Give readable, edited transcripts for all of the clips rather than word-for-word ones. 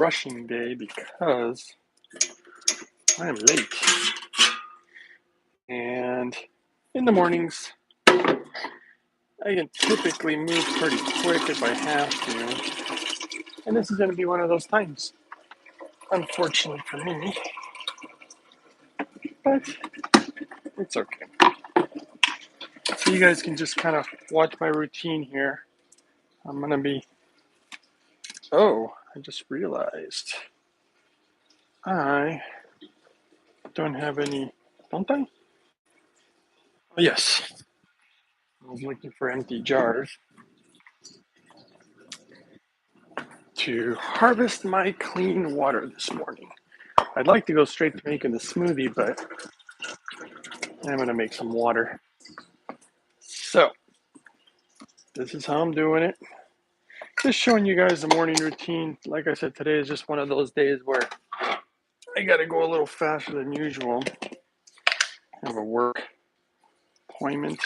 rushing day because I am late. And in the mornings, I can typically move pretty quick if I have to. And this is going to be one of those times, unfortunately for me. But it's okay. So you guys can just kind of watch my routine here. I'm going to be... Oh, I just realized I don't have any... Don't I? Oh, yes. I was looking for empty jars to harvest my clean water this morning. I'd like to go straight to making the smoothie, but I'm going to make some water. So, this is how I'm doing it. Just showing you guys the morning routine. Like I said, today is just one of those days where I got to go a little faster than usual. I have a work appointment,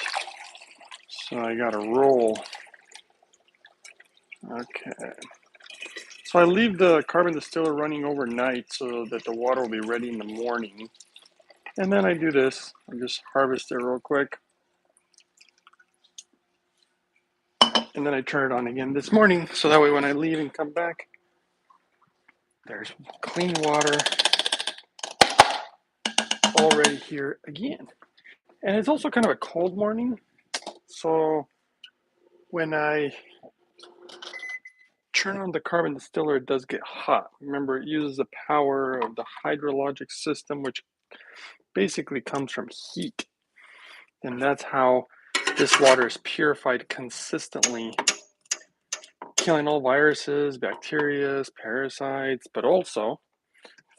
so I got to roll. Okay. So I leave the carbon distiller running overnight so that the water will be ready in the morning. And then I do this. I just harvest it real quick. And then I turn it on again this morning, so that way when I leave and come back, there's clean water already here again. And it's also kind of a cold morning, so when I turn on the carbon distiller, it does get hot. Remember, it uses the power of the hydrologic system, which basically comes from heat. And that's how this water is purified consistently, killing all viruses, bacteria, parasites, but also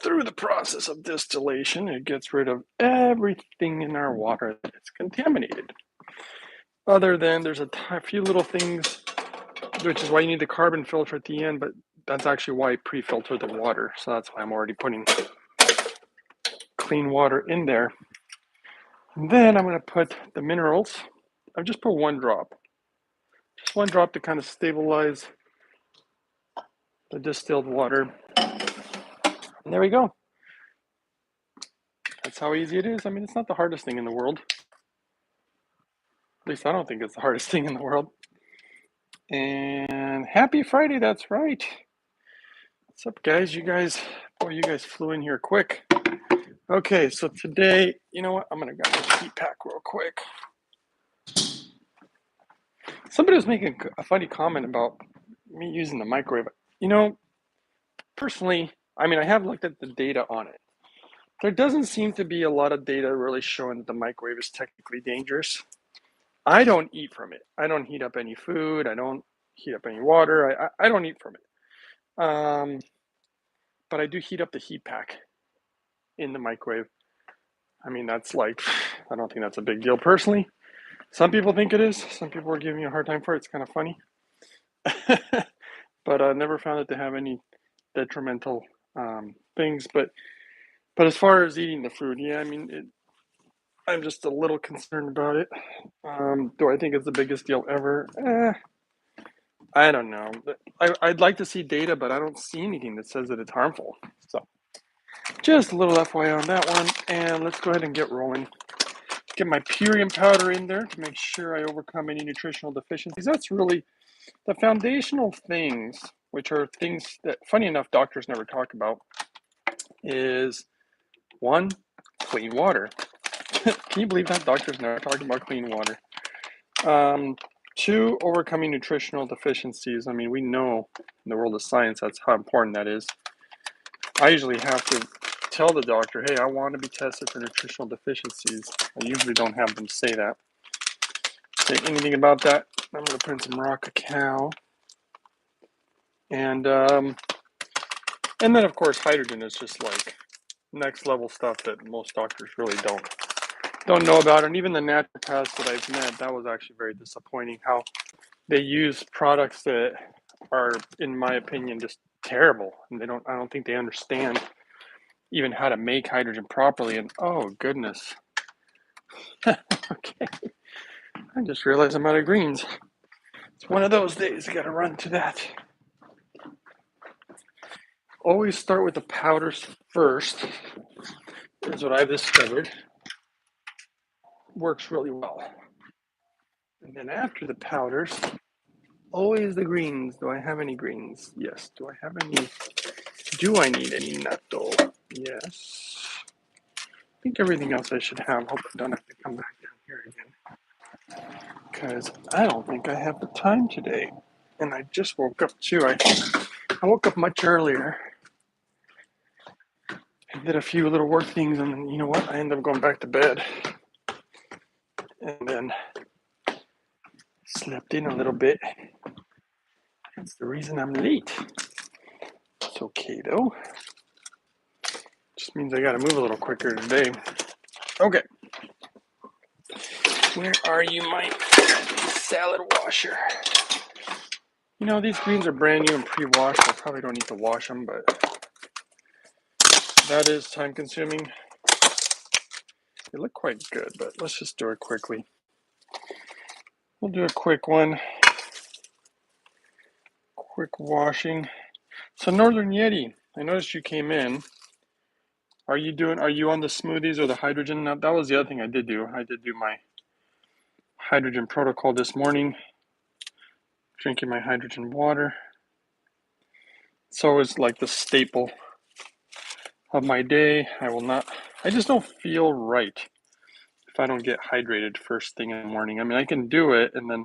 through the process of distillation, it gets rid of everything in our water that's contaminated. Other than there's a few little things, which is why you need the carbon filter at the end, but that's actually why I pre-filter the water. So that's why I'm already putting clean water in there. And then I'm going to put the minerals. I've just put one drop. Just one drop to kind of stabilize the distilled water. And there we go. That's how easy it is. I mean, it's not the hardest thing in the world. At least I don't think it's the hardest thing in the world. And happy Friday, that's right. What's up, guys? You guys flew in here quick. Okay, so today, you know what? I'm going to grab this heat pack real quick. Somebody was making a funny comment about me using the microwave. You know, personally, I mean, I have looked at the data on it. There doesn't seem to be a lot of data really showing that the microwave is technically dangerous. I don't eat from it. I don't heat up any food. I don't heat up any water. I don't eat from it. But I do heat up the heat pack in the microwave. I mean, that's like, I don't think that's a big deal personally. Some people think it is. Some people are giving me a hard time for it. It's kind of funny. But I never found it to have any detrimental things. But as far as eating the food, yeah, I mean, I'm just a little concerned about it. Do I think it's the biggest deal ever? I don't know. I'd like to see data, but I don't see anything that says that it's harmful. So just a little FYI on that one. And let's go ahead and get rolling. Get my purine powder in there to make sure I overcome any nutritional deficiencies. That's really the foundational things, which are things that, funny enough, doctors never talk about, is one, clean water. Can you believe that? Doctors never talk about clean water. Two, overcoming nutritional deficiencies. I mean, we know in the world of science that's how important that is. I usually have to tell the doctor, hey, I want to be tested for nutritional deficiencies. I usually don't have them say that. Say anything about that, I'm going to put in some raw cacao. And then, of course, hydrogen is just like next level stuff that most doctors really don't know about. And even the naturopaths that I've met, that was actually very disappointing how they use products that are, in my opinion, just terrible. And I don't think they understand even how to make hydrogen properly. And oh, goodness. Okay. I just realized I'm out of greens. It's one of those days. I got to run to that. always start with the powders first. Is what I've discovered. Works really well. And then after the powders, always the greens. Do I have any greens? Yes. Do I need any natto? Yes. I think everything else I should have. Hope I don't have to come back down here again. Because I don't think I have the time today. And I just woke up too. I woke up much earlier. I did a few little work things, and then you know what? I ended up going back to bed. And then slept in a little bit. That's the reason I'm late. It's okay though. Just means I gotta move a little quicker today. Okay. Where are you, my salad washer? You know, these greens are brand new and pre-washed. I probably don't need to wash them, but that is time consuming. They look quite good, but let's just do it quickly. We'll do a quick one. Quick washing. So Northern Yeti, I noticed you came in. Are you on the smoothies or the hydrogen? Now, that was the other thing I did do. I did do my hydrogen protocol this morning. Drinking my hydrogen water. It's always like the staple of my day. I just don't feel right if I don't get hydrated first thing in the morning. I mean, I can do it and then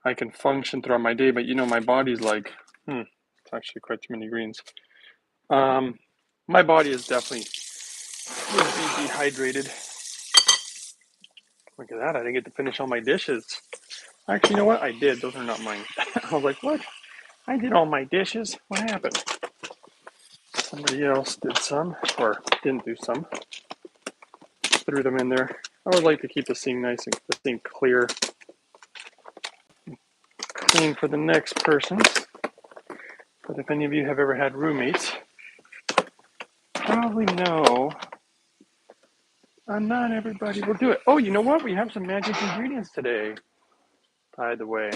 I can function throughout my day, but you know, my body's like, it's actually quite too many greens. My body is definitely would be dehydrated. Look at that, I didn't get to finish all my dishes. Actually, you know what? I did. Those are not mine. I was like, what? I did all my dishes. What happened? Somebody else did some, or didn't do some. Threw them in there. I would like to keep this thing nice and clear, clean for the next person. But if any of you have ever had roommates, probably know not everybody will do it. Oh, you know what? We have some magic ingredients today, by the way.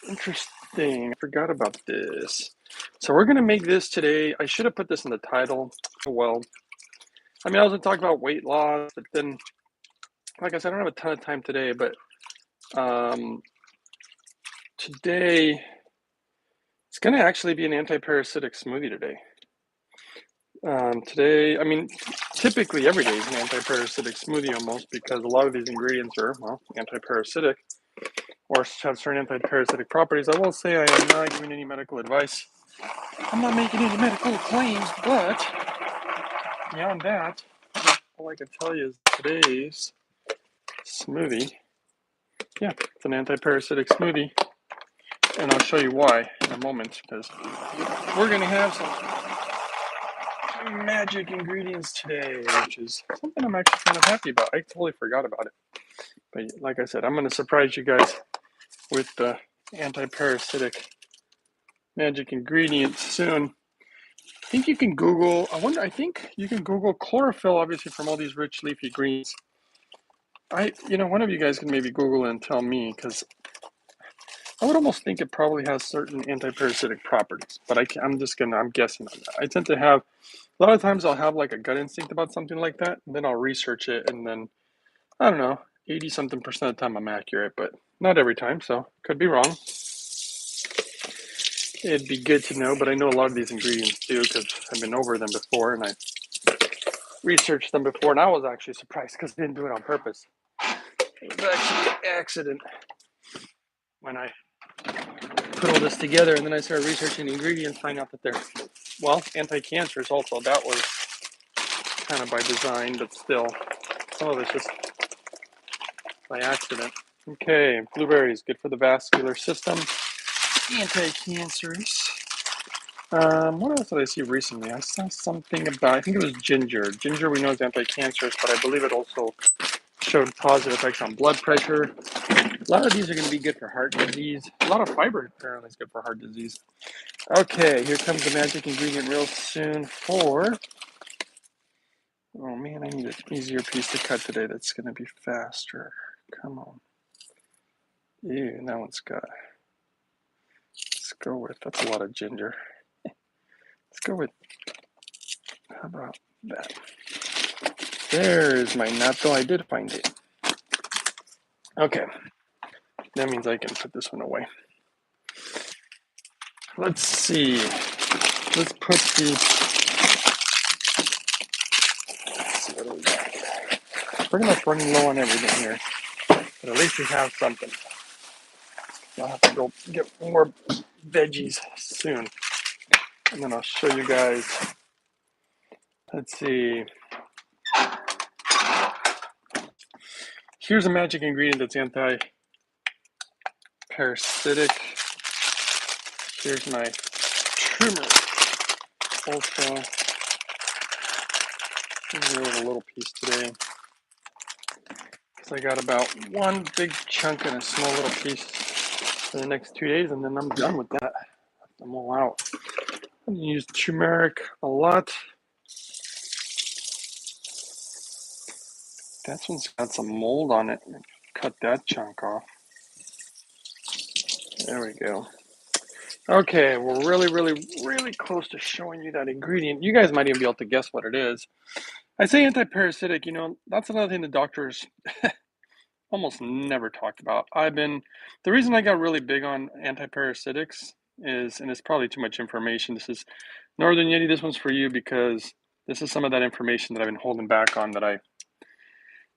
Interesting. I forgot about this. So we're going to make this today. I should have put this in the title. Oh, well, I mean, I was going to talk about weight loss, but then, like I said, I don't have a ton of time today, but today it's going to actually be an anti-parasitic smoothie today. Today, I mean, typically every day is an anti-parasitic smoothie almost because a lot of these ingredients are, well, anti-parasitic or have certain anti-parasitic properties. I will say I am not giving any medical advice. I'm not making any medical claims, but beyond that, all I can tell you is today's smoothie, yeah, it's an anti-parasitic smoothie, and I'll show you why in a moment because we're going to have some magic ingredients today, which is something I'm actually kind of happy about. I totally forgot about it. But like I said, I'm going to surprise you guys with the anti-parasitic magic ingredients soon. I think you can Google, I think you can Google chlorophyll, obviously, from all these rich leafy greens. One of you guys can maybe Google it and tell me, because I would almost think it probably has certain anti-parasitic properties, but I'm guessing on that. I tend to have, a lot of times I'll have like a gut instinct about something like that, and then I'll research it, and then, I don't know, 80-something% of the time I'm accurate, but not every time, so could be wrong. It'd be good to know, but I know a lot of these ingredients too, because I've been over them before, and I researched them before, and I was actually surprised because I didn't do it on purpose. It was actually an accident when I put all this together, and then I started researching the ingredients, find out that they're, well, anti-cancerous also. That was kind of by design, but still, some of it's just by accident. Okay, blueberries, good for the vascular system, anti-cancerous. What else did I see recently? I saw something about, I think it was ginger. Ginger we know is anti-cancerous, but I believe it also showed positive effects on blood pressure. A lot of these are going to be good for heart disease. A lot of fiber apparently is good for heart disease. Okay, here comes the magic ingredient real soon for, oh man, I need an easier piece to cut today that's going to be faster. Come on. Ew, that one's got go with? That's a lot of ginger. Let's go with, how about that? There's my natto. I did find it. Okay, that means I can put this one away. Let's see. Let's put the. Let's see what do we got. Pretty much running low on everything here, but at least we have something. I'll have to go get more veggies soon, and then I'll show you guys. Let's see. Here's a magic ingredient that's anti-parasitic. Here's my turmeric. Also, I'm gonna go with a little piece today because I got about one big chunk and a small little piece for the next 2 days, and then I'm done with that. I'm all out. I'm gonna use turmeric a lot. That one's got some mold on it. Cut that chunk off. There we go. Okay, we're really close to showing you that ingredient. You guys might even be able to guess what it is. I say anti-parasitic, that's another thing the doctors almost never talked about. The reason I got really big on anti-parasitics is, and it's probably too much information. This is Northern Yeti. This one's for you because this is some of that information that I've been holding back on that I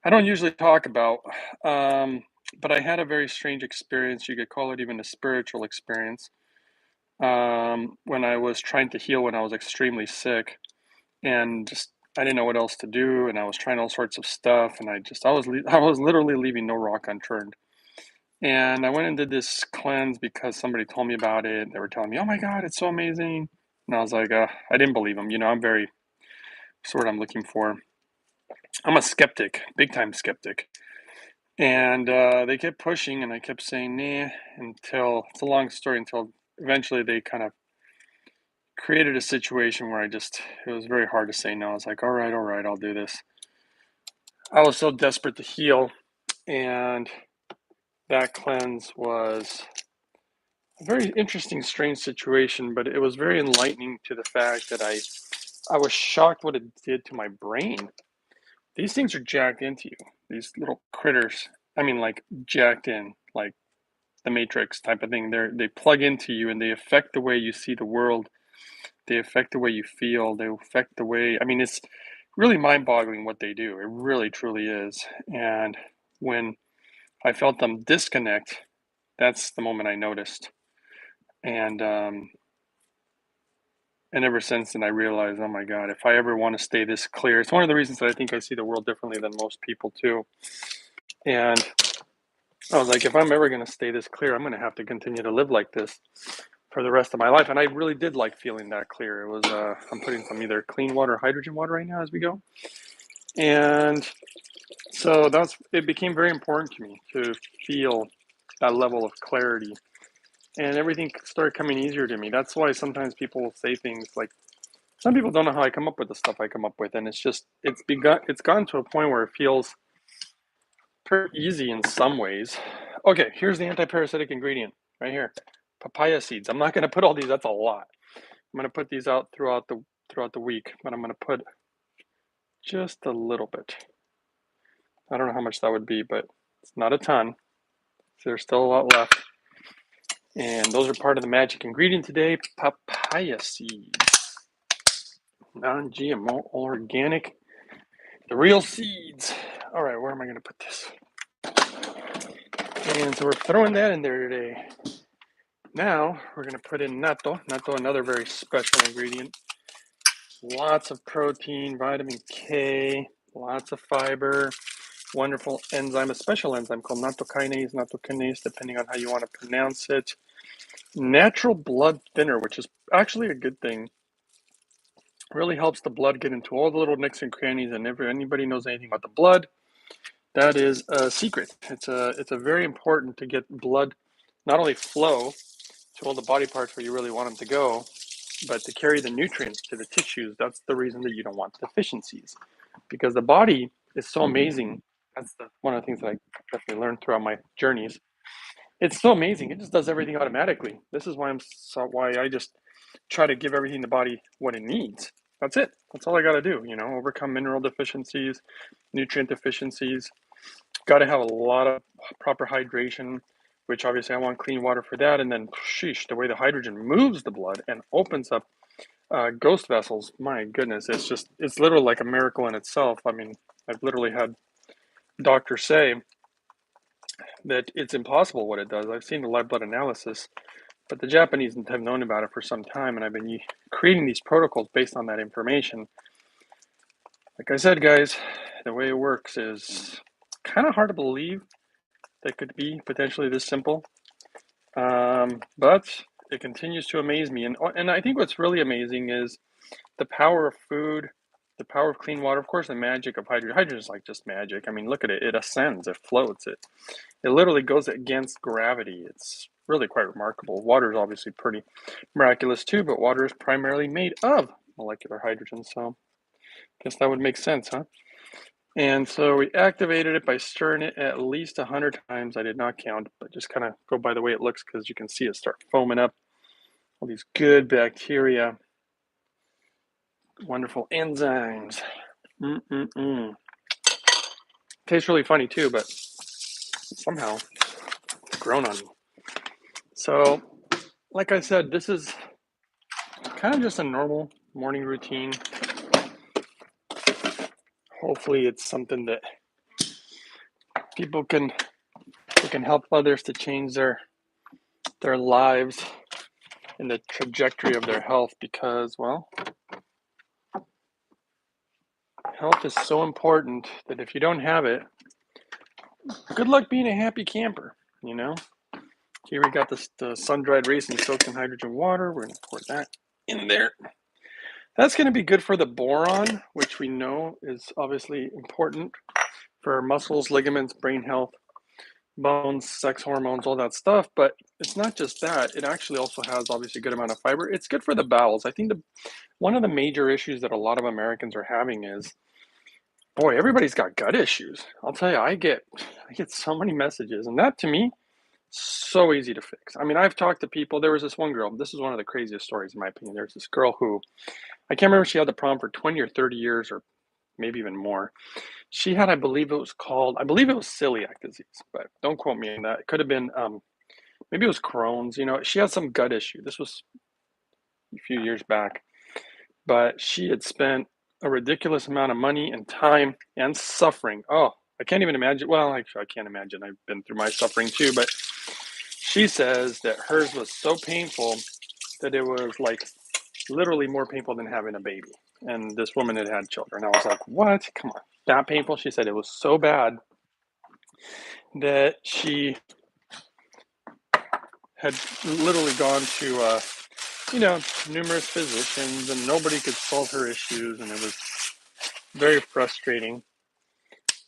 don't usually talk about. But I had a very strange experience. You could call it even a spiritual experience. When I was trying to heal when I was extremely sick, and just I didn't know what else to do, and I was trying all sorts of stuff, and I was literally leaving no rock unturned. And I went and did this cleanse because somebody told me about it. They were telling me, "Oh my God, it's so amazing," and I was like, I didn't believe them. I'm very sort of I'm looking for. I'm a skeptic, big time skeptic. And they kept pushing, and I kept saying, nah, until it's a long story, until eventually they kind of created a situation where it was very hard to say no. I was like, all right, I'll do this. I was so desperate to heal, and that cleanse was a very interesting, strange situation, but it was very enlightening to the fact that I was shocked what it did to my brain. These things are jacked into you, these little critters. I mean, like jacked in, like the Matrix type of thing. They plug into you and they affect the way you see the world. They affect the way you feel. They affect the way. I mean, it's really mind-boggling what they do. It really, truly is. And when I felt them disconnect, that's the moment I noticed. And ever since then, I realized, oh my God, if I ever want to stay this clear, it's one of the reasons that I think I see the world differently than most people too. And I was like, if I'm ever going to stay this clear, I'm going to have to continue to live like this for the rest of my life. And I really did like feeling that clear. It was, I'm putting some either clean water or hydrogen water right now as we go. And so it became very important to me to feel that level of clarity. And everything started coming easier to me. That's why sometimes people will say things like, some people don't know how I come up with the stuff I come up with. And it's gotten to a point where it feels pretty easy in some ways. Okay, here's the anti-parasitic ingredient right here. Papaya seeds. I'm not going to put all these, that's a lot. I'm going to put these out throughout the week, but I'm going to put just a little bit. I don't know how much that would be, but it's not a ton. So there's still a lot left. And those are part of the magic ingredient today, papaya seeds. Non-GMO, organic, the real seeds. All right, where am I going to put this? And so we're throwing that in there today. Now we're going to put in natto. Natto, another very special ingredient. Lots of protein, vitamin K, lots of fiber, wonderful enzyme, a special enzyme called nattokinase, depending on how you want to pronounce it. Natural blood thinner, which is actually a good thing. Really helps the blood get into all the little nicks and crannies. And if anybody knows anything about the blood, that is a secret. It's a very important to get blood not only flow to all the body parts where you really want them to go, but to carry the nutrients to the tissues. That's the reason that you don't want deficiencies, because the body is so amazing. That's one of the things that I definitely learned throughout my journeys. It's so amazing. It just does everything automatically. This is why I just try to give everything the body what it needs. That's it. That's all I got to do. Overcome mineral deficiencies, nutrient deficiencies. Got to have a lot of proper hydration, which obviously I want clean water for that. And then, sheesh, the way the hydrogen moves the blood and opens up ghost vessels. My goodness, it's literally like a miracle in itself. I mean, I've literally had doctors say that it's impossible what it does. I've seen the live blood analysis, but the Japanese have known about it for some time, and I've been creating these protocols based on that information. Like I said, guys, the way it works is kind of hard to believe that could be potentially this simple, but it continues to amaze me. And I think what's really amazing is the power of food, the power of clean water, of course, the magic of hydrogen. Hydrogen is like just magic. I mean, look at it. It ascends, it floats, it literally goes against gravity. It's really quite remarkable. Water is obviously pretty miraculous too, but water is primarily made of molecular hydrogen. So I guess that would make sense, huh? And so we activated it by stirring it at least 100 times. I did not count, but just kind of go by the way it looks because you can see it start foaming up. All these good bacteria, wonderful enzymes. Tastes really funny too, but somehow it's grown on me. So, like I said, this is kind of just a normal morning routine. Hopefully it's something that people can help others to change their lives and the trajectory of their health, because, well, health is so important that if you don't have it, good luck being a happy camper. Here we got the sun-dried raisin soaked in hydrogen water. We're going to pour that in there. That's going to be good for the boron, which we know is obviously important for muscles, ligaments, brain health, bones, sex hormones, all that stuff. But it's not just that. It actually also has obviously a good amount of fiber. It's good for the bowels. I think one of the major issues that a lot of Americans are having is, boy, everybody's got gut issues. I'll tell you, I get so many messages, and that to me, so easy to fix. I mean, I've talked to people. There was this one girl. This is one of the craziest stories in my opinion. There's this girl who, I can't remember if she had the problem for 20 or 30 years or maybe even more. She had, I believe it was celiac disease, but don't quote me on that. It could have been, maybe it was Crohn's. She had some gut issue. This was a few years back, but she had spent a ridiculous amount of money and time and suffering. Oh, I can't even imagine. Well, actually, I can't imagine. I've been through my suffering too, but she says that hers was so painful that it was like literally more painful than having a baby. And this woman had children. I was like, what? Come on. That painful? She said it was so bad that she had literally gone to, numerous physicians, and nobody could solve her issues. And it was very frustrating.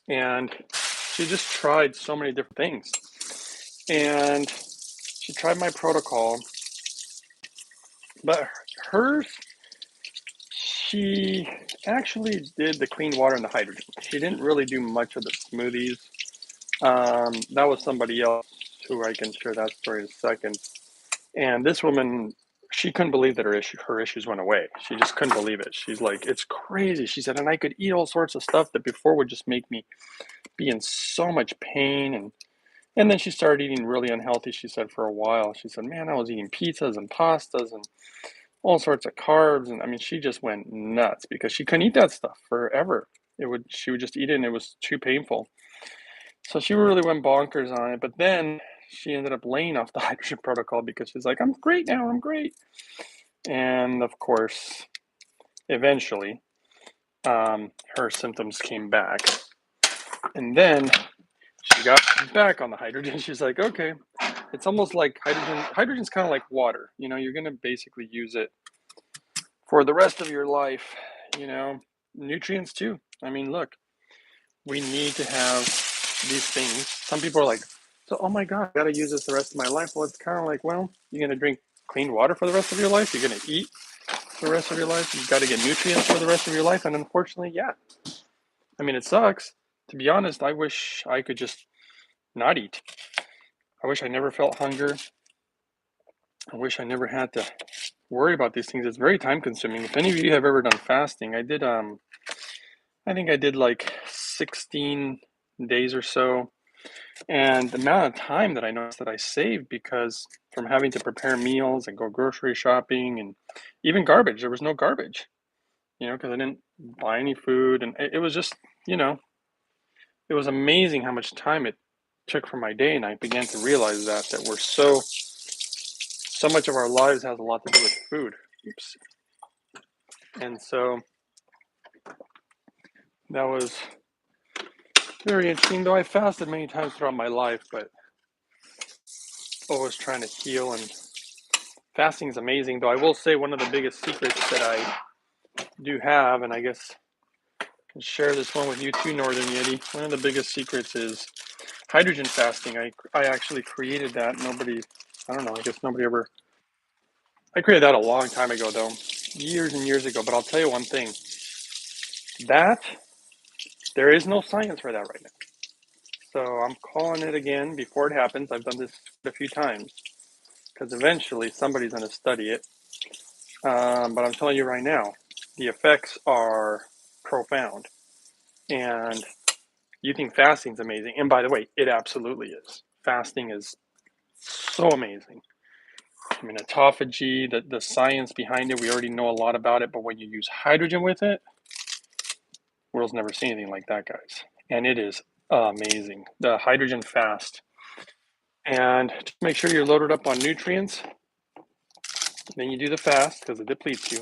And she just tried so many different things. And she tried my protocol, but hers, she actually did the clean water and the hydrogen. She didn't really do much of the smoothies. That was somebody else who I can share that story in a second. And this woman, she couldn't believe that her issues went away. She just couldn't believe it. She's like, it's crazy. She said, and I could eat all sorts of stuff that before would just make me be in so much pain. And then she started eating really unhealthy, she said, for a while. She said, man, I was eating pizzas and pastas and all sorts of carbs. And I mean, she just went nuts because she couldn't eat that stuff forever. She would just eat it and it was too painful. So she really went bonkers on it. But then she ended up laying off the hydrogen protocol because she's like, I'm great now, I'm great. And of course, eventually, her symptoms came back. And then she got back on the hydrogen. She's like, okay, it's almost like hydrogen. Hydrogen's kind of like water. You're going to basically use it for the rest of your life. Nutrients too. I mean, look, we need to have these things. Some people are like, so, oh my God, I got to use this the rest of my life. Well, it's kind of like, well, you're going to drink clean water for the rest of your life. You're going to eat for the rest of your life. You've got to get nutrients for the rest of your life. And unfortunately, yeah. I mean, it sucks. To be honest, I wish I could just not eat. I wish I never felt hunger. I wish I never had to worry about these things. It's very time consuming. If any of you have ever done fasting, I think I did like 16 days or so. And the amount of time that I noticed that I saved because from having to prepare meals and go grocery shopping and even garbage, there was no garbage, because I didn't buy any food. And it was just, you know, it was amazing how much time it took from my day. And I began to realize that we're so much of our lives has a lot to do with food. Oops. And so that was very interesting, though I fasted many times throughout my life, but always trying to heal. And fasting is amazing, though I will say one of the biggest secrets that I do have, and I guess I can share this one with you too, Northern Yeti. One of the biggest secrets is hydrogen fasting. I actually created that. I don't know, I guess nobody ever, I created that a long time ago, though, years and years ago. But I'll tell you one thing, that there is no science for that right now. So I'm calling it again before it happens. I've done this a few times because eventually somebody's going to study it. But I'm telling you right now, the effects are profound. And you think fasting's amazing. And by the way, it absolutely is. Fasting is so amazing. I mean, autophagy, the science behind it, we already know a lot about it. But when you use hydrogen with it, world's never seen anything like that, guys. And it is amazing. The hydrogen fast. And to make sure you're loaded up on nutrients, then you do the fast because it depletes you.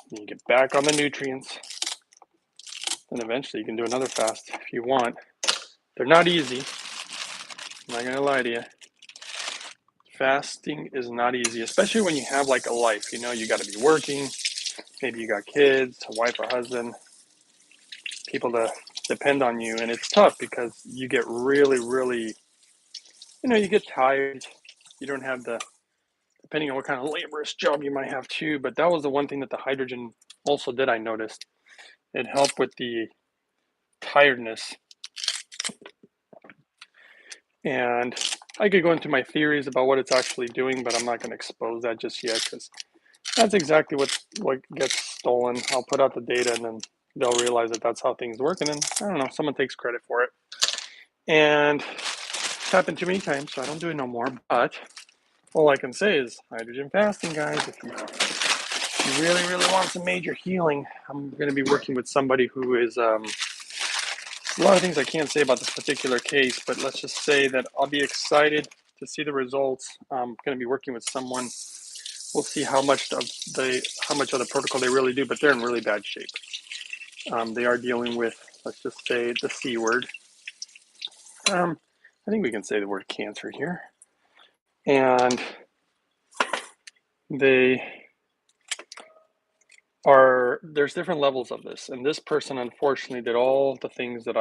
Then you get back on the nutrients. And eventually you can do another fast if you want. They're not easy. I'm not going to lie to you. Fasting is not easy, especially when you have like a life. You got to be working. Maybe you got kids, a wife or husband, people to depend on you. And it's tough because you get really, really, you get tired. You don't have depending on what kind of laborious job you might have too. But that was the one thing that the hydrogen also did, I noticed. It helped with the tiredness. And I could go into my theories about what it's actually doing, but I'm not going to expose that just yet because that's exactly what gets stolen. I'll put out the data and then they'll realize that that's how things work. And then, I don't know, someone takes credit for it. And it's happened too many times, so I don't do it no more. But all I can say is hydrogen fasting, guys. If you really, really want some major healing, I'm going to be working with somebody who is a lot of things I can't say about this particular case, but let's just say that I'll be excited to see the results. I'm going to be working with someone. We'll see how much of the protocol they really do, but they're in really bad shape. They are dealing with, let's just say, the C word. I think we can say the word cancer here. And there's different levels of this. And this person, unfortunately, did all the things that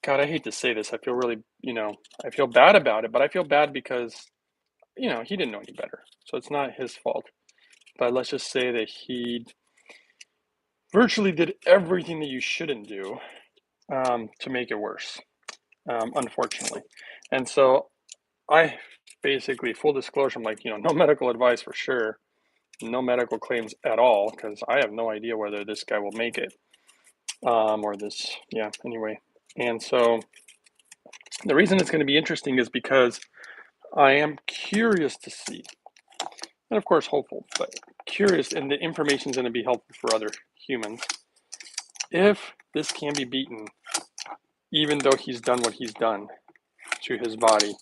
God, I hate to say this. I feel really, I feel bad about it, but I feel bad because, he didn't know any better. So it's not his fault. But let's just say that he virtually did everything that you shouldn't do to make it worse, unfortunately. And so I basically, full disclosure, I'm like, no medical advice for sure, no medical claims at all, because I have no idea whether this guy will make it or this, yeah, anyway. And so the reason it's going to be interesting is because I am curious to see, and of course hopeful, but curious, and the information is going to be helpful for other humans, if this can be beaten, even though he's done what he's done to his body.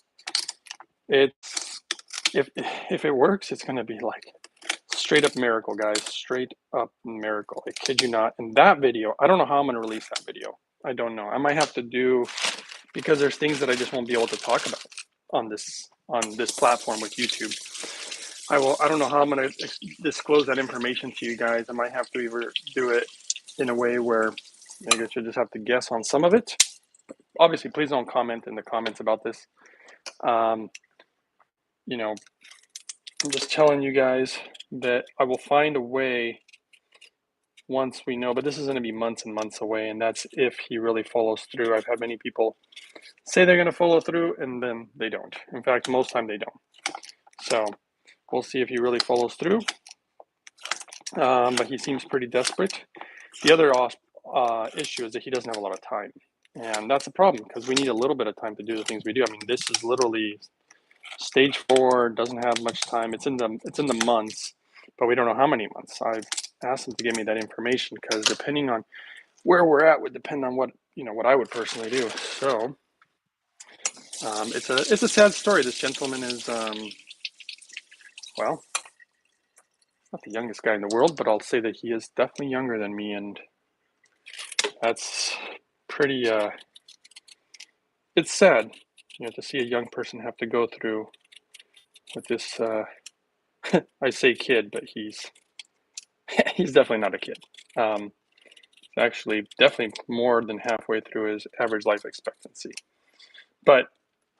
It's if it works, it's going to be like straight up miracle, guys. Straight up miracle. I kid you not. And that video, I don't know how I'm going to release that video. I don't know. I might have to do, because there's things that I just won't be able to talk about on this platform with YouTube. I don't know how I'm going to disclose that information to you guys. I might have to either do it in a way where I guess you just have to guess on some of it. Obviously, please don't comment in the comments about this. I'm just telling you guys that I will find a way once we know, but this is going to be months and months away, and that's if he really follows through. I've had many people say they're going to follow through, and then they don't. In fact, most time they don't. So we'll see if he really follows through. But he seems pretty desperate. The other issue is that he doesn't have a lot of time, and that's a problem because we need a little bit of time to do the things we do. I mean, this is literally stage 4. Doesn't have much time. It's in the months, but we don't know how many months. I've asked him to give me that information because depending on where we're at would depend on what I would personally do. So it's a sad story. This gentleman is well, not the youngest guy in the world, but I'll say that he is definitely younger than me, and that's pretty. It's sad, to see a young person have to go through with this. I say kid, but he's he's definitely not a kid. Um, Actually, definitely more than halfway through his average life expectancy. But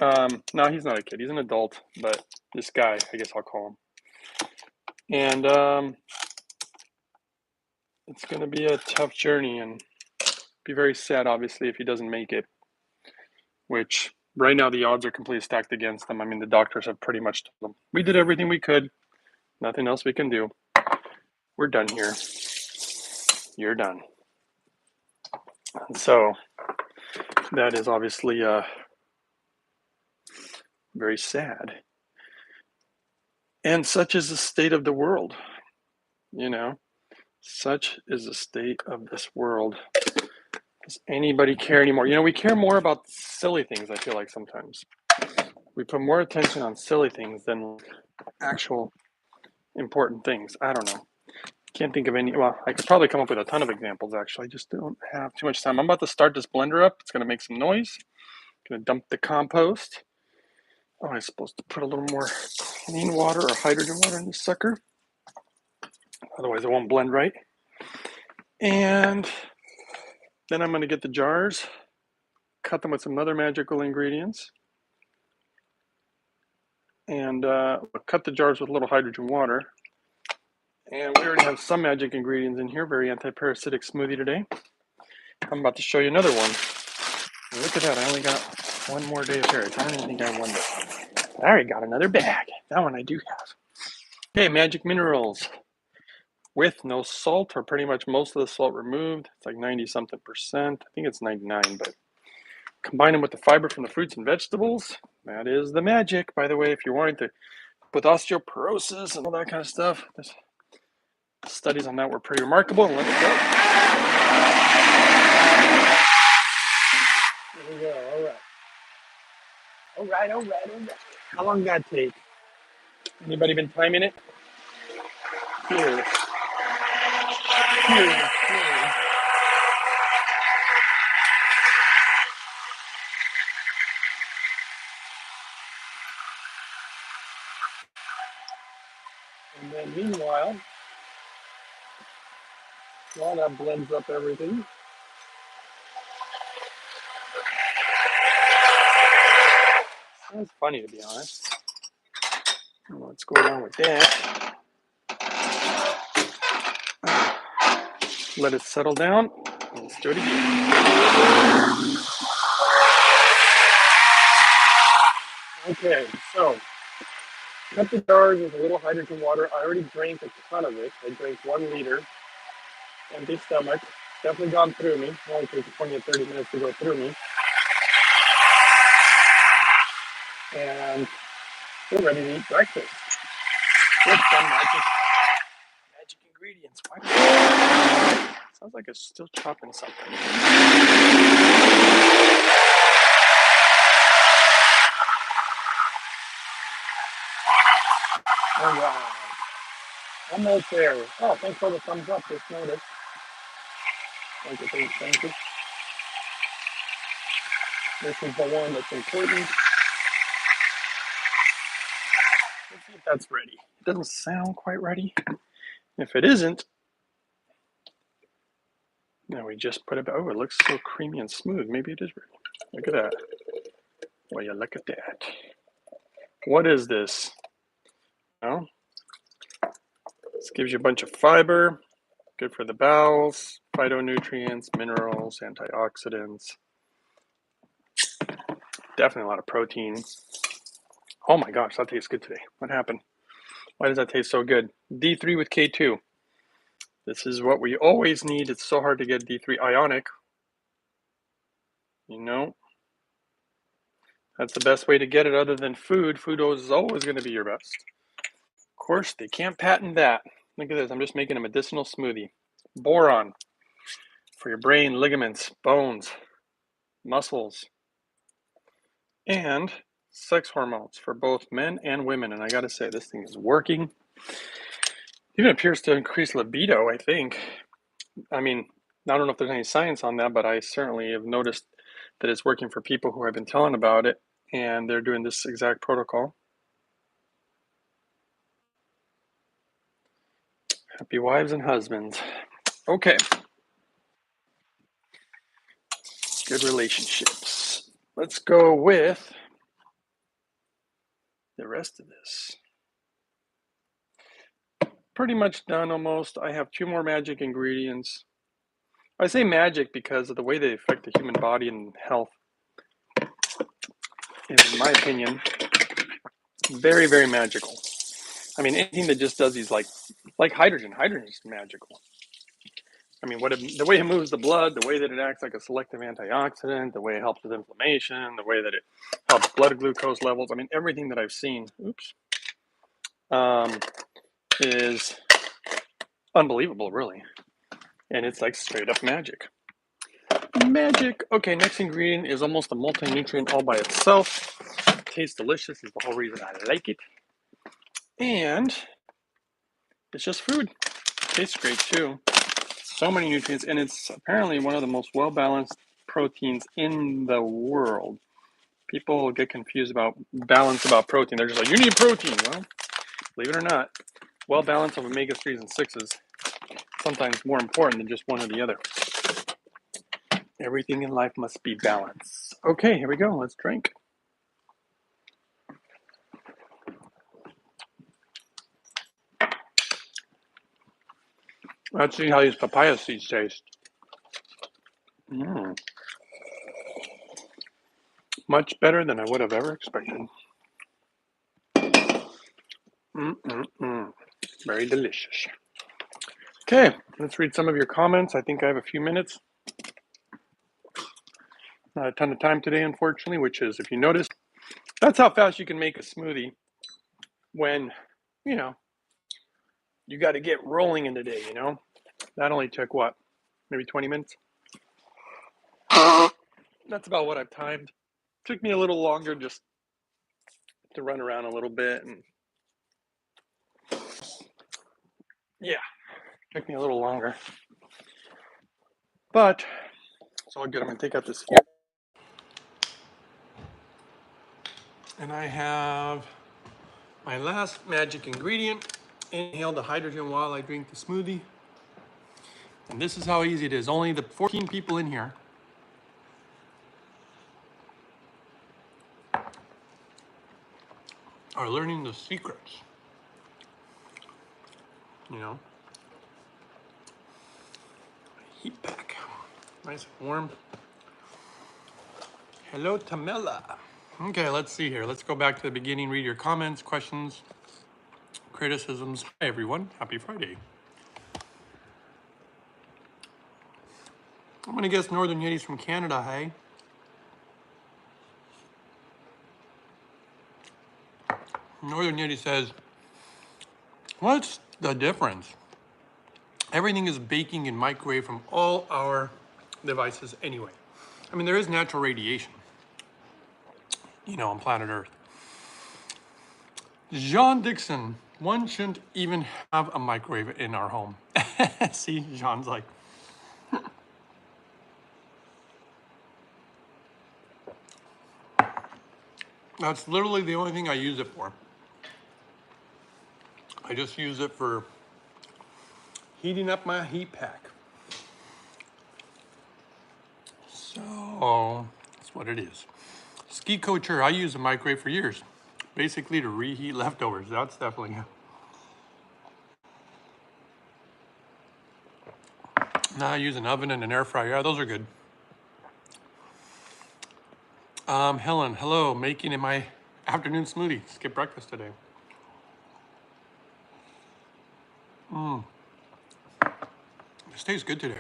no, he's not a kid. He's an adult. But this guy, I guess I'll call him. And it's going to be a tough journey and be very sad, obviously, if he doesn't make it. Which right now the odds are completely stacked against him. I mean, the doctors have pretty much told him, we did everything we could. Nothing else we can do. We're done here. You're done. And so that is obviously very sad. And such is the state of the world, Such is the state of this world. Does anybody care anymore? We care more about silly things, I feel like sometimes. We put more attention on silly things than actual important things. I don't know. Can't think of any. Well, I could probably come up with a ton of examples, actually. I just don't have too much time. I'm about to start this blender up. It's going to make some noise. I'm going to dump the compost. Oh, I'm supposed to put a little more clean water or hydrogen water in this sucker. Otherwise, it won't blend right. And then I'm going to get the jars, cut them with some other magical ingredients, and cut the jars with a little hydrogen water. And we already have some magic ingredients in here. Very anti-parasitic smoothie today. I'm about to show you another one. And look at that. I only got one more day of carrots. I don't even think I won this. I already got another bag. That one I do have. Okay, magic minerals. With no salt, or pretty much most of the salt removed. It's like 90-something%. I think it's 99, but combine them with the fiber from the fruits and vegetables. That is the magic, by the way, if you're wanting to, with osteoporosis and all that kind of stuff. The studies on that were pretty remarkable. And let's go. There we go. All right. All right. How long did that take? Anybody been timing it? Here. And then meanwhile, while that blends up everything, that's funny to be honest. I don't know what's going on with that. Let it settle down. Let's do it again. Okay, so cut the jars with a little hydrogen water. I already drank a ton of it. I drank 1 liter, empty stomach. Definitely gone through me. It only takes 20 or 30 minutes to go through me. And we're ready to eat breakfast with some magic ingredients. Sounds like it's still chopping something. All right. Almost there. Oh, thanks for the thumbs up. Just noticed. Thank you. This is the one that's important. Let's see if that's ready. It doesn't sound quite ready. If it isn't, now we just put it back. Oh, it looks so creamy and smooth. Maybe it is ready. Look at that. Well, you look at that. What is this? Well, this gives you a bunch of fiber. Good for the bowels, phytonutrients, minerals, antioxidants. Definitely a lot of protein. Oh my gosh, that tastes good today. What happened? Why does that taste so good? D3 with K2. This is what we always need. It's so hard to get D3 ionic. You know, that's the best way to get it other than food. Food is always going to be your best. Of course, they can't patent that. Look at this. I'm just making a medicinal smoothie. Boron for your brain, ligaments, bones, muscles, and sex hormones for both men and women. And I got to say, this thing is working. Even appears to increase libido, I think. I mean, I don't know if there's any science on that, but I certainly have noticed that it's working for people who I've been telling about it, and they're doing this exact protocol. Happy wives and husbands. Okay. Good relationships. Let's go with the rest of this. Pretty much done almost. I have 2 more magic ingredients. I say magic because of the way they affect the human body and health. Is, in my opinion, very, very magical. I mean, anything that just does these, like hydrogen. Hydrogen is magical. I mean, the way it moves the blood, the way that it acts like a selective antioxidant, the way it helps with inflammation, the way that it helps blood glucose levels. I mean, everything that I've seen, is unbelievable, really. And it's like straight up magic. Magic. Okay, next ingredient is almost a multi-nutrient all by itself. Tastes delicious is the whole reason I like it. And it's just food. Tastes great too. So many nutrients, and it's apparently one of the most well-balanced proteins in the world. People get confused about balance about protein. They're just like, you need protein. Well, believe it or not, well-balanced of omega-3s and 6s sometimes more important than just one or the other. Everything in life must be balanced. Okay, here we go. Let's drink. Let's see how these papaya seeds taste. Much better than I would have ever expected. Very delicious. Okay, let's read some of your comments. I think I have a few minutes. Not a ton of time today, unfortunately, which is, if you notice, that's how fast you can make a smoothie when, you got to get rolling in the day, That only took, what, maybe 20 minutes? That's about what I've timed. Took me a little longer just to run around a little bit. And yeah, took me a little longer. But it's all good. I'm going to take out this here. And I have my last magic ingredient. Inhale the hydrogen while I drink the smoothie. And this is how easy it is. Only the 14 people in here are learning the secrets. Heat pack. Nice and warm. Hello, Tamela. Okay, let's see here. Let's go back to the beginning, read your comments, questions, criticisms. Hi, everyone. Happy Friday. I'm going to guess Northern Yeti's from Canada, hey? Northern Yeti says, what's the difference? Everything is baking in microwave from all our devices anyway. I mean, there is natural radiation, on planet Earth. Jean Dixon, one shouldn't even have a microwave in our home. See, Jean's like, that's literally the only thing I use it for. I just use it for heating up my heat pack. So that's what it is. Ski coacher, I use a microwave for years, basically to reheat leftovers. That's definitely. Now I use an oven and an air fryer. Yeah, those are good. Helen, hello, making in my afternoon smoothie. Skip breakfast today. This tastes good today.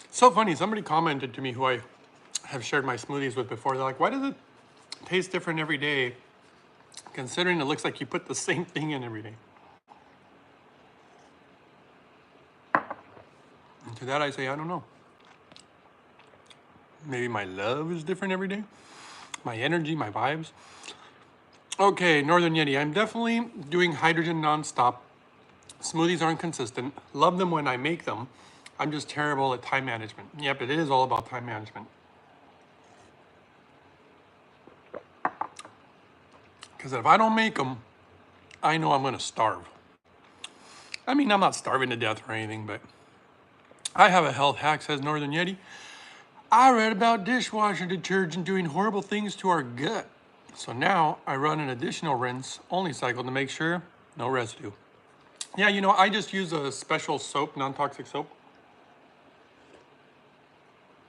So funny, somebody commented to me who I have shared my smoothies with before. They're like, why does it taste different every day, considering it looks like you put the same thing in every day? And to that I say, I don't know. Maybe my love is different every day? My energy, my vibes? Okay, Northern Yeti, I'm definitely doing hydrogen nonstop. Smoothies aren't consistent. Love them when I make them. I'm just terrible at time management. Yep, it is all about time management. Because if I don't make them, I know I'm going to starve. I mean, I'm not starving to death or anything, but I have a health hack, says Northern Yeti. I read about dishwasher detergent doing horrible things to our gut. So now I run an additional rinse only cycle to make sure no residue. Yeah, you know, I just use a special soap, non-toxic soap.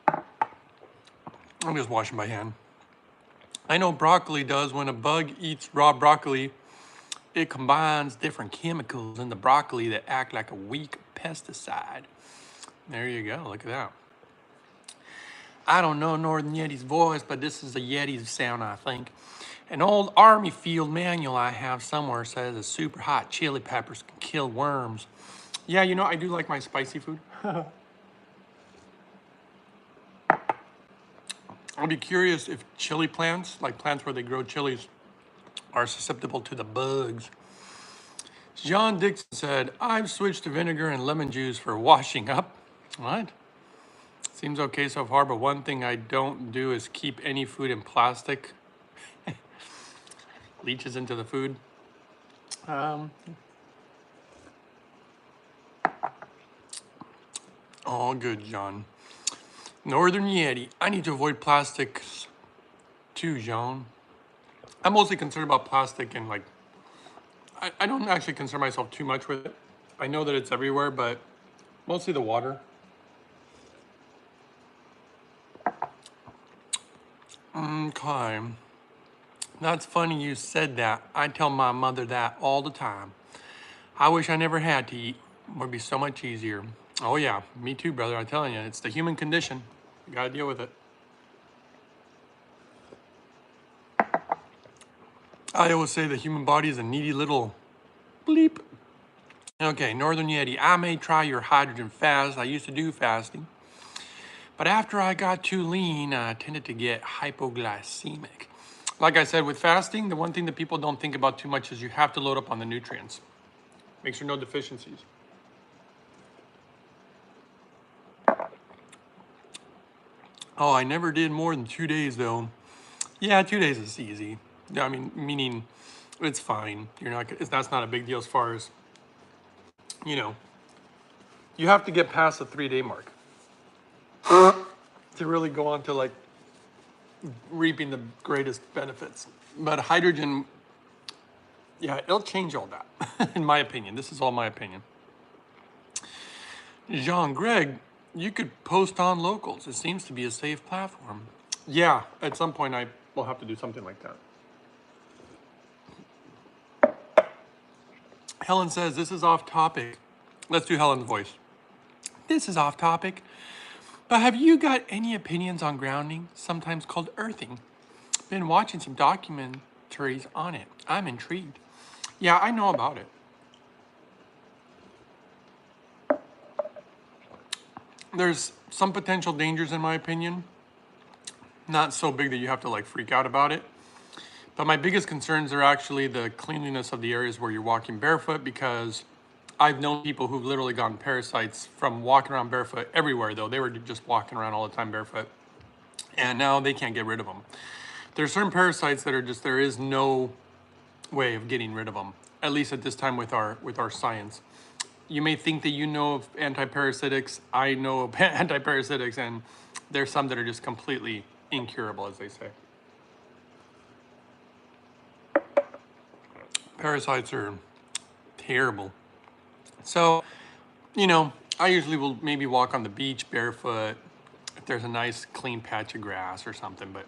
I'm just washing by hand. I know broccoli does when a bug eats raw broccoli. It combines different chemicals in the broccoli that act like a weak pesticide. There you go, look at that. I don't know Northern Yeti's voice, but this is a Yeti's sound, I think. An old Army field manual I have somewhere says that super hot chili peppers can kill worms. Yeah, you know, I do like my spicy food. I'll be curious if chili plants, like plants where they grow chilies, are susceptible to the bugs. John Dixon said, I've switched to vinegar and lemon juice for washing up. What? Seems okay so far, but one thing I don't do is keep any food in plastic. Leaches into the food. All good, John. Northern Yeti, I need to avoid plastics too, John. I'm mostly concerned about plastic and like, I don't actually concern myself too much with it. I know that it's everywhere, but mostly the water. Okay. That's funny you said that. I tell my mother that all the time. I wish I never had to eat. It would be so much easier. Oh yeah, me too, brother. I'm telling you, it's the human condition. You gotta deal with it. I always say the human body is a needy little bleep. Okay, Northern Yeti, I may try your hydrogen fast. I used to do fasting. But after I got too lean, I tended to get hypoglycemic. Like I said, with fasting, the one thing that people don't think about too much is you have to load up on the nutrients. Make sure no deficiencies. Oh, I never did more than 2 days though. Yeah, 2 days is easy. I mean, meaning it's fine. You're not. That's not a big deal as far as, you know. You have to get past the 3 day mark to really go on to like reaping the greatest benefits. But hydrogen, yeah, it'll change all that, in my opinion. This is all my opinion. Jean Greg, you could post on locals. It seems to be a safe platform. Yeah, at some point I will have to do something like that. Helen says, this is off topic. Let's do Helen's voice. This is off topic, but have you got any opinions on grounding, sometimes called earthing? Been watching some documentaries on it. I'm intrigued. Yeah, I know about it. There's some potential dangers in my opinion. Not so big that you have to like freak out about it. But my biggest concerns are actually the cleanliness of the areas where you're walking barefoot, because I've known people who've literally gotten parasites from walking around barefoot everywhere though. They were just walking around all the time barefoot. And now they can't get rid of them. There's certain parasites that are just, there is no way of getting rid of them, at least at this time with our science. You may think that you know of antiparasitics. I know of antiparasitics, and there's some that are just completely incurable, as they say. Parasites are terrible. So, you know, I usually will maybe walk on the beach barefoot if there's a nice clean patch of grass or something. But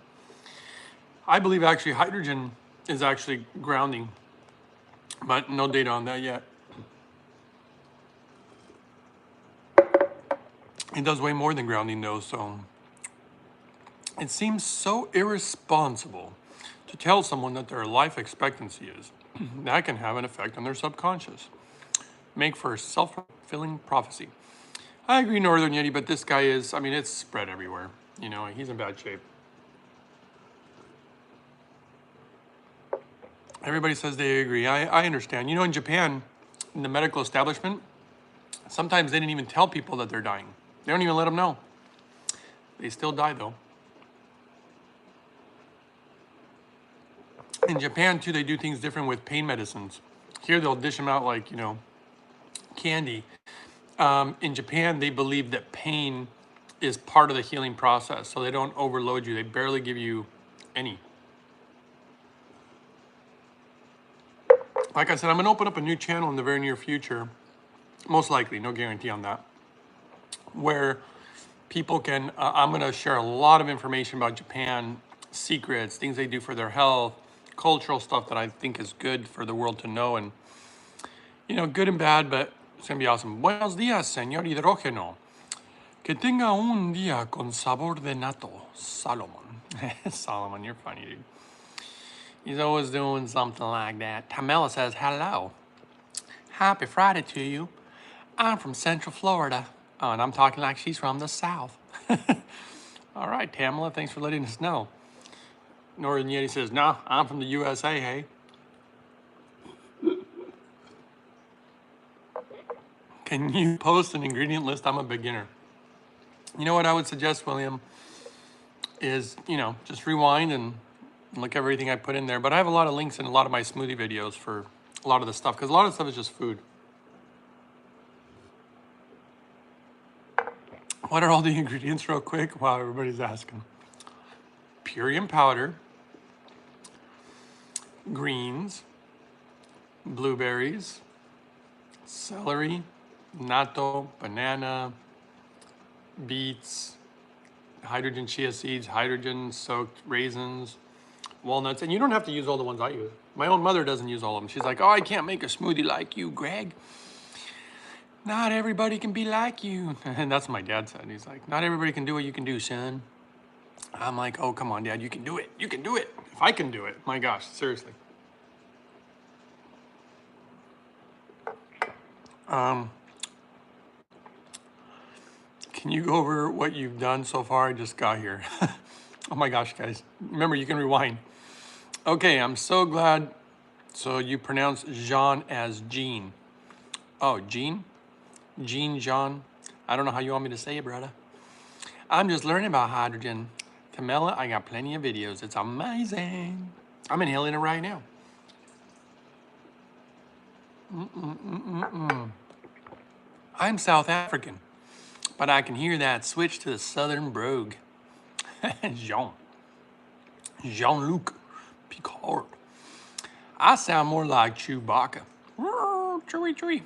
I believe actually hydrogen is actually grounding, but no data on that yet. It does way more than grounding though, so it seems so irresponsible to tell someone that their life expectancy is. That can have an effect on their subconscious. Make for a self-fulfilling prophecy. I agree, Northern Yeti, but this guy is, I mean, it's spread everywhere. You know, he's in bad shape. Everybody says they agree. I understand. You know, in Japan, in the medical establishment, sometimes they didn't even tell people that they're dying. They don't even let them know. They still die, though. In Japan, too, they do things different with pain medicines. Here, they'll dish them out like, you know, candy. In Japan, they believe that pain is part of the healing process, so they don't overload you. They barely give you any. Like I said, I'm gonna open up a new channel in the very near future, most likely, no guarantee on that, where people can, I'm gonna share a lot of information about Japan, secrets, things they do for their health, cultural stuff that I think is good for the world to know, and, you know, good and bad, but it's gonna be awesome. Buenos días, señor hidrógeno. Que tenga un día con sabor de nato, Solomon. Solomon, you're funny, dude. He's always doing something like that. Tamela says, hello. Happy Friday to you. I'm from Central Florida. Oh, and I'm talking like she's from the South. All right, Tamela, thanks for letting us know. Northern Yeti says, no, I'm from the USA, hey. Can you post an ingredient list? I'm a beginner. You know what I would suggest, William, is, you know, just rewind and look at everything I put in there. But I have a lot of links in a lot of my smoothie videos for a lot of the stuff, because a lot of the stuff is just food. What are all the ingredients real quick while everybody's asking? Purium powder, greens, blueberries, celery, natto, banana, beets, hydrogen chia seeds, hydrogen soaked raisins, walnuts. And you don't have to use all the ones I use. My own mother doesn't use all of them. She's like, oh, I can't make a smoothie like you, Greg. Not everybody can be like you. And that's what my dad said. He's like, not everybody can do what you can do, son. I'm like, oh, come on, Dad, you can do it. You can do it. If I can do it, my gosh, seriously. Can you go over what you've done so far? I just got here. Oh my gosh, guys. Remember, you can rewind. Okay, I'm so glad. So you pronounce Jean as Jean. Oh, Jean? Jean, Jean. I don't know how you want me to say it, brother. I'm just learning about hydrogen. Tamela, I got plenty of videos. It's amazing. I'm inhaling it right now. I'm South African, but I can hear that switch to the Southern brogue. Jean. Jean-Luc Picard. I sound more like Chewbacca. Chewy, chewy.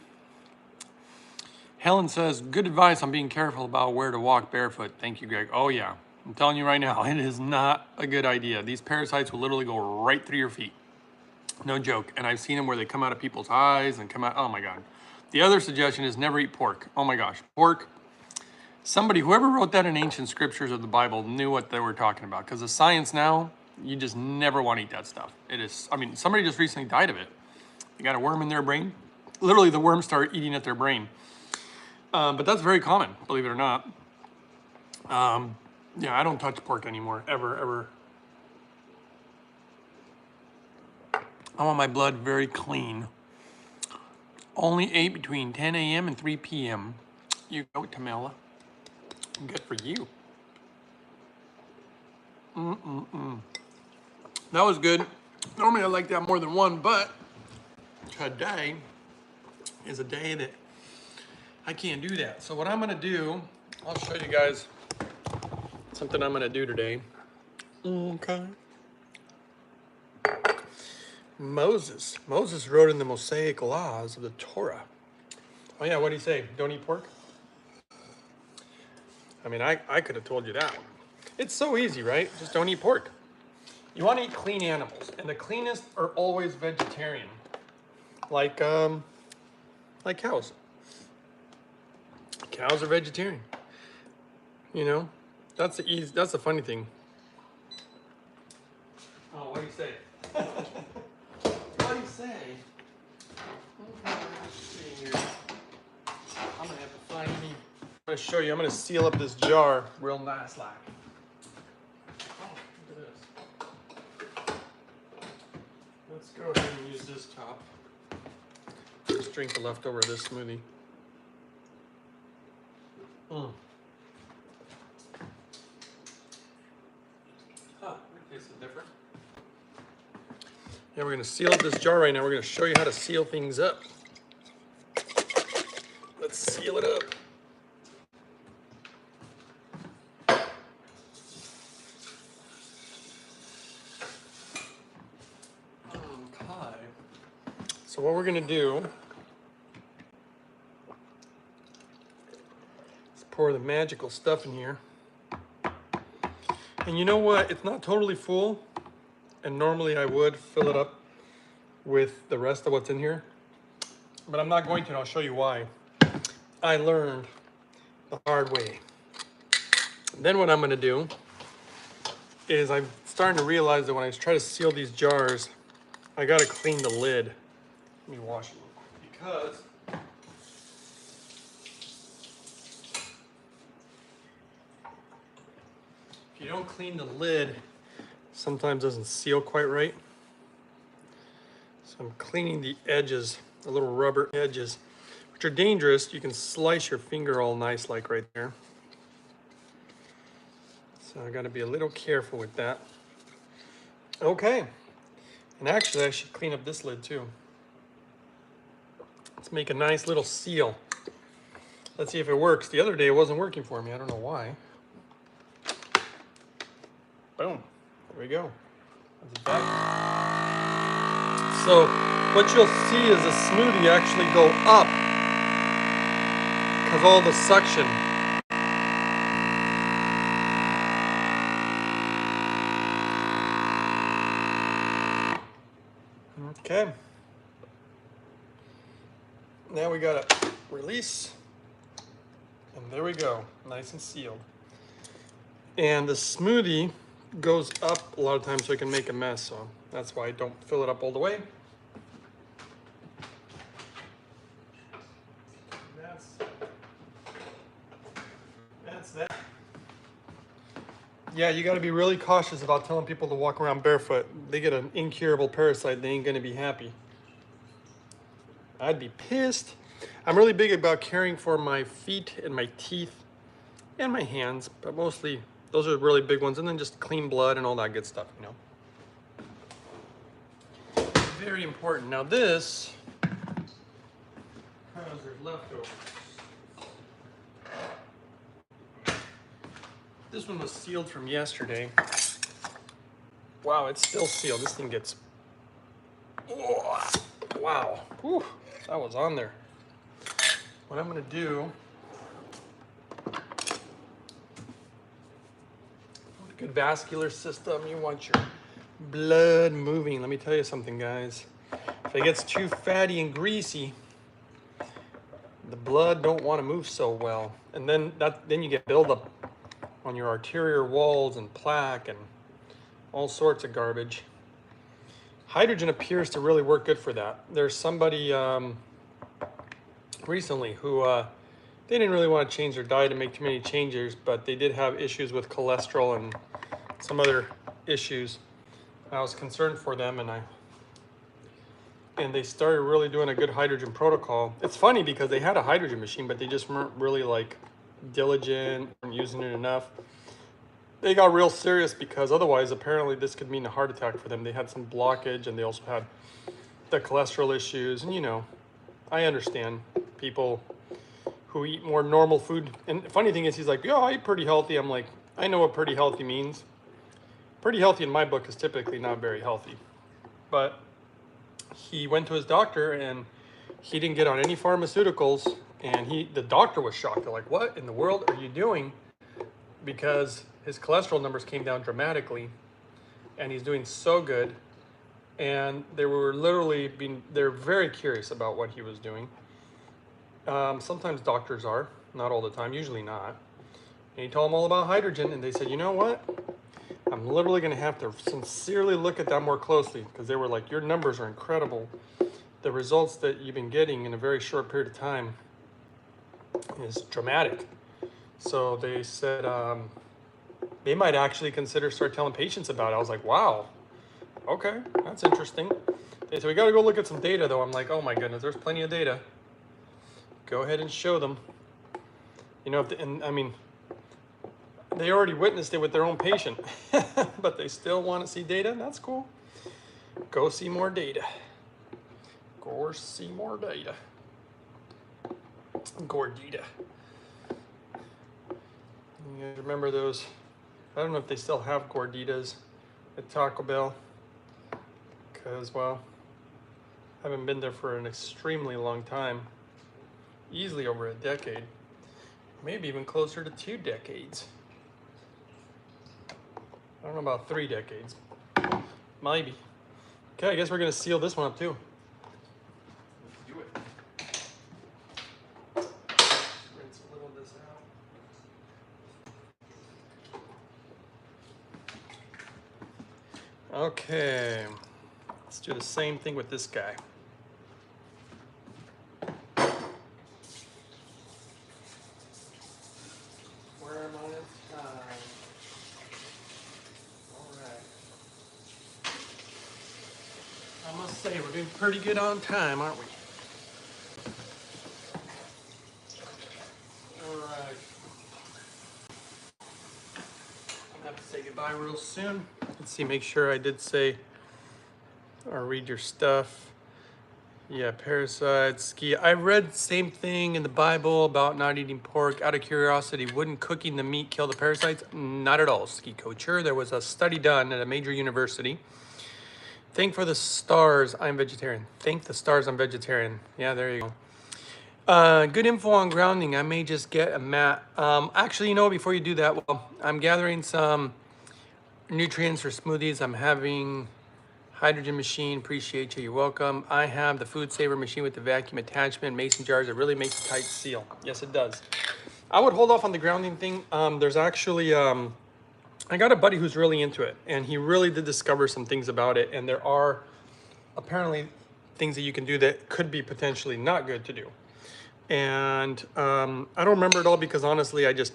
Helen says, good advice on being careful about where to walk barefoot. Thank you, Greg. Oh, yeah. I'm telling you right now, it is not a good idea. These parasites will literally go right through your feet. No joke. And I've seen them where they come out of people's eyes and come out. Oh, my God. The other suggestion is never eat pork. Oh, my gosh. Pork. Somebody, whoever wrote that in ancient scriptures of the Bible knew what they were talking about. Because the science now, you just never want to eat that stuff. It is, I mean, somebody just recently died of it. They got a worm in their brain. Literally, the worms start eating at their brain. But that's very common, believe it or not. Yeah, I don't touch pork anymore, ever, ever. I want my blood very clean. Only ate between 10 a.m. and 3 p.m. You go, Tamela. Good for you. That was good. Normally I like that more than one, but today is a day that I can't do that. So what I'm gonna do, I'll show you guys something I'm gonna do today. Okay. Moses wrote in the Mosaic laws of the Torah. Oh yeah, what do you say? Don't eat pork? I mean, I could have told you that one. It's so easy, right? Just don't eat pork. You want to eat clean animals, and the cleanest are always vegetarian, like cows. Cows are vegetarian. You know, that's the easy. That's the funny thing. Oh, what do you say? What do you say? Let's see here. I'm gonna have to find me. I'm gonna show you. I'm gonna seal up this jar real nice, like. Oh, look at this. Let's go ahead and use this top. Just drink the leftover of this smoothie. Mm. Huh, that tastes different. Yeah, we're gonna seal up this jar right now. We're gonna show you how to seal things up. Let's seal it up. Okay. So what we're gonna do is pour the magical stuff in here. And you know what? It's not totally full. And normally I would fill it up with the rest of what's in here. But I'm not going to, and I'll show you why. I learned the hard way. Then what I'm gonna do is I'm starting to realize that when I try to seal these jars, I gotta clean the lid. Let me wash it real quick. Because if you don't clean the lid, sometimes it doesn't seal quite right. So I'm cleaning the edges, the little rubber edges, which are dangerous. You can slice your finger all nice like right there. So I gotta be a little careful with that. Okay, and actually I should clean up this lid too. Let's make a nice little seal. Let's see if it works. The other day it wasn't working for me. I don't know why. Boom, there we go. That's back. So what you'll see is the smoothie actually go up because all the suction. Okay. Now we gotta release, and there we go, nice and sealed. And the smoothie goes up a lot of times so it can make a mess, so that's why I don't fill it up all the way. That's that. Yeah, you gotta be really cautious about telling people to walk around barefoot. They get an incurable parasite, they ain't gonna be happy. I'd be pissed. I'm really big about caring for my feet and my teeth and my hands, but mostly those are really big ones, and then just clean blood and all that good stuff, you know. Very important. Now this, because there's leftovers. This one was sealed from yesterday. Wow, it's still sealed. This thing gets, wow, whew, that was on there. What I'm gonna do, good vascular system, you want your blood moving. Let me tell you something, guys. If it gets too fatty and greasy, the blood don't want to move so well. And then you get buildup on your arterial walls and plaque and all sorts of garbage. Hydrogen appears to really work good for that. There's somebody recently who they didn't really want to change their diet and make too many changes, but they did have issues with cholesterol and some other issues. I was concerned for them, and they started really doing a good hydrogen protocol. It's funny because they had a hydrogen machine, but they just weren't really like diligent and using it enough. They got real serious because otherwise apparently this could mean a heart attack for them. They had some blockage, and they also had the cholesterol issues, and you know, I understand people who eat more normal food. And the funny thing is, he's like, yeah, I eat pretty healthy. I'm like, I know what pretty healthy means. Pretty healthy in my book is typically not very healthy. But he went to his doctor and he didn't get on any pharmaceuticals, and the doctor was shocked. They're like, what in the world are you doing? because his cholesterol numbers came down dramatically, and he's doing so good. And they were literally they're very curious about what he was doing. Sometimes doctors are, not all the time, usually not. And he told them all about hydrogen, and they said, you know what? I'm literally going to have to sincerely look at that more closely, because they were like, your numbers are incredible. The results that you've been getting in a very short period of time is dramatic. So they said they might actually consider start telling patients about it. I was like, wow, okay, that's interesting. They said, we got to go look at some data, though. I'm like, oh my goodness, there's plenty of data. Go ahead and show them. You know, and I mean, they already witnessed it with their own patient, but they still want to see data. That's cool. Go see more data. Go see more data. Gordita. You guys remember those? I don't know if they still have gorditas at Taco Bell, because, well, I haven't been there for an extremely long time. Easily over a decade. Maybe even closer to 2 decades. I don't know about 3 decades. Maybe. Okay, I guess we're going to seal this one up too. Let's do it. Rinse a little of this out. Okay. Let's do the same thing with this guy. Where am I at time? Alright. I must say, we're doing pretty good on time, aren't we? Alright. I'm gonna have to say goodbye real soon. Let's see, make sure I did say or read your stuff. Yeah, parasites, ski. I read the same thing in the Bible about not eating pork. Out of curiosity, wouldn't cooking the meat kill the parasites? Not at all, ski coacher. There was a study done at a major university. Thank for the stars, I'm vegetarian. Thank the stars, I'm vegetarian. Yeah, there you go. Good info on grounding. I may just get a mat. Actually, you know, before you do that, well, I'm gathering some nutrients for smoothies. I'm having hydrogen machine, appreciate you, you're welcome. I have the food saver machine with the vacuum attachment, mason jars. It really makes a tight seal. Yes, it does. I would hold off on the grounding thing. There's actually, I got a buddy who's really into it, and he really did discover some things about it, and there are apparently things that you can do that could be potentially not good to do. And I don't remember it all because honestly, I just,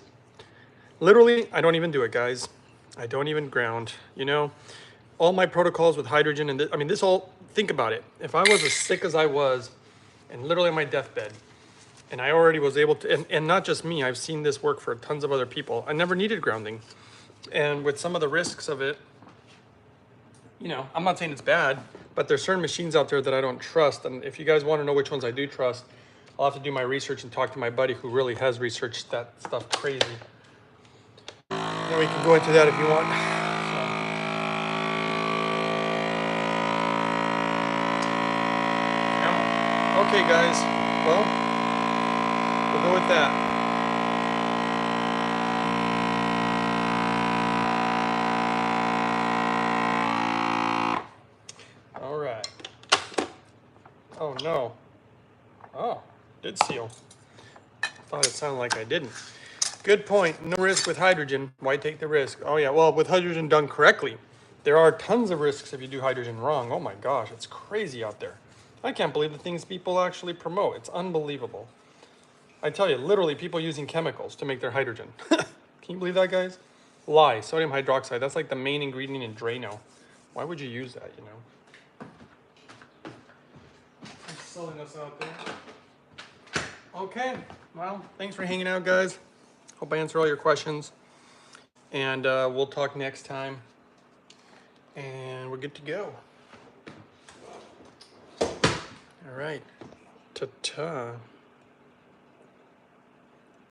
literally, I don't even do it, guys. I don't even ground, you know? All my protocols with hydrogen and I mean, this all, think about it. If I was as sick as I was and literally on my deathbed, and I already was able to, and not just me, I've seen this work for tons of other people. I never needed grounding. And with some of the risks of it, you know, I'm not saying it's bad, but there's certain machines out there that I don't trust. And if you guys want to know which ones I do trust, I'll have to do my research and talk to my buddy who really has researched that stuff crazy. Then we can go into that if you want. Okay, guys, well, we'll go with that. All right. Oh, no. Oh, did seal. Thought it sounded like I didn't. Good point. No risk with hydrogen. Why take the risk? Oh, yeah, well, with hydrogen done correctly, there are tons of risks if you do hydrogen wrong. Oh, my gosh, it's crazy out there. I can't believe the things people actually promote. It's unbelievable. I tell you, literally people using chemicals to make their hydrogen. Can you believe that, guys? Lye, sodium hydroxide. That's like the main ingredient in Drano. Why would you use that, you know? I'm selling us out there. Okay, well, thanks for hanging out, guys. Hope I answer all your questions. And we'll talk next time. And we're good to go. All right. Ta-ta.